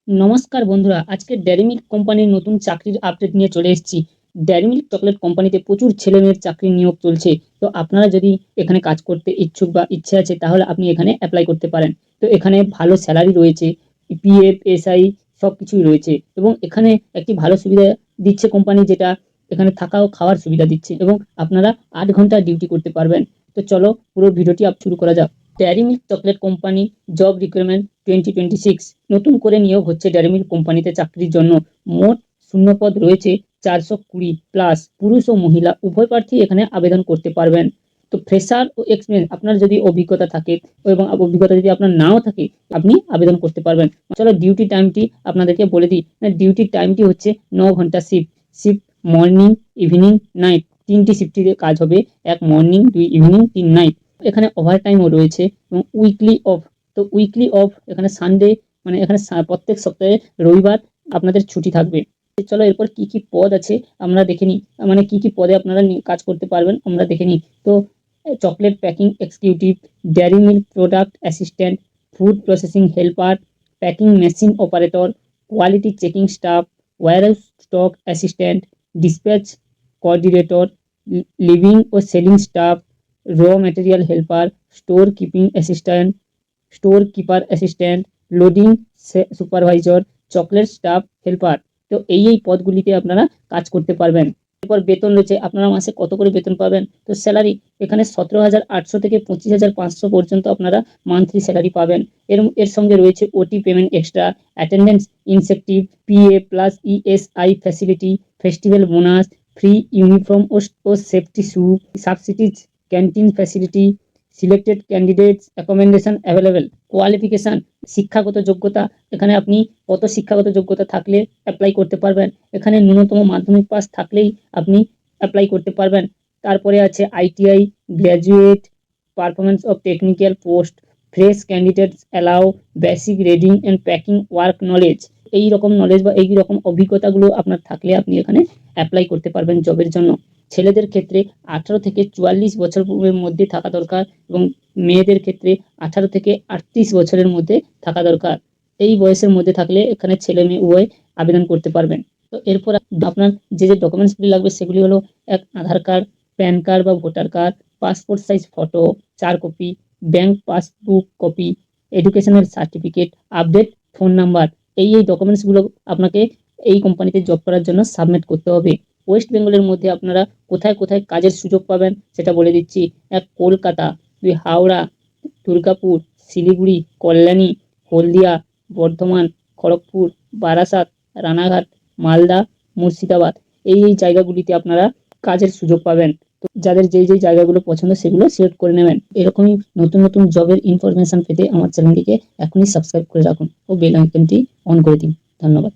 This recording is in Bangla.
নমস্কার বন্ধুরা, আজকে ডেয়ারি মিল্ক কোম্পানির নতুন চাকরির আপডেট নিয়ে চলে এসেছি। ডেয়ারি মিল্ক চকলেট কোম্পানিতে প্রচুর ছেলেমেয়ের চাকরির নিয়োগ চলছে। তো আপনারা যদি এখানে কাজ করতে ইচ্ছুক বা ইচ্ছে আছে তাহলে আপনি এখানে অ্যাপ্লাই করতে পারেন। তো এখানে ভালো স্যালারি রয়েছে, পিএফ, এসআই সবকিছুই রয়েছে এবং এখানে একটি ভালো সুবিধা দিচ্ছে কোম্পানি, যেটা এখানে থাকা ও খাওয়ার সুবিধা দিচ্ছে এবং আপনারা 8 ঘন্টা ডিউটি করতে পারবেন। তো চলো পুরো ভিডিওটি শুরু করা যাক। Dairy milk chocolate company job recruitment 2026 নতুন করে নিয়োগ হচ্ছে ডেয়ারি মিল্ক কোম্পানিতে চাকরির জন্য। মোট শূন্যপদ রয়েছে 420 প্লাস। পুরুষ ও মহিলা উভয় প্রার্থী এখানে আবেদন করতে পারবেন। তো ফ্রেশার ও এক্সপিরিয়েন্স, আপনার যদি অভিজ্ঞতা থাকে এবং অভিজ্ঞতা যদি আপনার নাও থাকে আপনি আবেদন করতে পারবেন। চলো ডিউটি টাইমটি আপনাদেরকে বলে দিই। ডিউটির টাইমটি হচ্ছে 9 ঘন্টা শিফট মর্নিং, ইভিনিং, নাইট, 3টি শিফটে কাজ হবে। এক মর্নিং, 2 ইভিনিং, 3 নাইট। এখানে ওভার টাইমও রয়েছে এবং উইকলি অফ। তো উইকলি অফ এখানে সানডে, মানে এখানে প্রত্যেক সপ্তাহে রবিবার আপনাদের ছুটি থাকবে। চলো এরপর কি কি পদ আছে আমরা দেখে নিই, মানে কি কি পদে আপনারা কাজ করতে পারবেন আমরা দেখে নিই। তো chocolate packing executive, dairy milk product assistant, food processing helper, packing machine operator, quality checking staff, warehouse stock assistant, dispatch coordinator, living ও selling staff, raw material helper, store keeping assistant, store keeper assistant, loading supervisor, chocolate staff helper. তো এই পদগুলিতে আপনারা কাজ করতে পারবেন। এরপর বেতন রয়েছে, আপনারা মাসে কত করে বেতন পাবেন। তো স্যালারি এখানে 17,800 থেকে 25,500 পর্যন্ত আপনারা মান্থলি স্যালারি পাবেন। এর সঙ্গে রয়েছে OT payment extra, attendance incentive, PA plus ESI facility, festival bonus, free uniform ও safety shoe, subsidies, canteen facility, selected candidates accommodation available. Qualification, শিক্ষাগত যোগ্যতা, এখানে আপনি কত শিক্ষাগত যোগ্যতা থাকলে অ্যাপ্লাই করতে পারবেন। এখানে ন্যূনতম মাধ্যমিক পাস থাকলেই আপনি অ্যাপ্লাই করতে পারবেন। তারপরে আছে ITI, graduate, performance of technical post, fresh candidates allow basic reading and packing work knowledge. এই রকম নলেজ বা এই রকম অভিজ্ঞতাগুলো আপনার থাকলে আপনি এখানে অ্যাপ্লাই করতে পারবেন জবের জন্য। ছেলেদের ক্ষেত্রে 18 থেকে 44 বছরের মধ্যে থাকা দরকার এবং মেয়েদের ক্ষেত্রে 18 থেকে 38 বছরের মধ্যে থাকা দরকার। এই বয়সের মধ্যে থাকলে এখানে ছেলে মেয়ে উভয় আবেদন করতে পারবেন। তো এরপর আপনার যে ডকুমেন্টসগুলি লাগবে সেগুলি হলো এক আধার কার্ড, প্যান কার্ড বা voter card, passport size photo 4 copy, bank passbook copy, educational certificate, update phone number. এই ডকুমেন্টসগুলো আপনাকে এই কোম্পানিতে জব করার জন্য সাবমিট করতে হবে। ওয়েস্ট বেঙ্গলের মধ্যে আপনারা কোথায় কোথায় কাজের সুযোগ পাবেন সেটা বলে দিচ্ছি। এক কলকাতা, 2 হাওড়া, দুর্গাপুর, শিলিগুড়ি, কল্যাণী, হলদিয়া, বর্ধমান, খড়গপুর, বারাসাত, রানাঘাট, মালদা, মুর্শিদাবাদ। এই জায়গাগুলিতে আপনারা কাজের সুযোগ পাবেন। তো যাদের যেই জায়গাগুলো পছন্দ সেগুলো সিলেক্ট করে নেবেন। এরকমই নতুন নতুন জবের ইনফরমেশন পেতে আমার চ্যানেলটিকে এখনই সাবস্ক্রাইব করে রাখুন ও বেল আইকনটি অন করে দিন। ধন্যবাদ।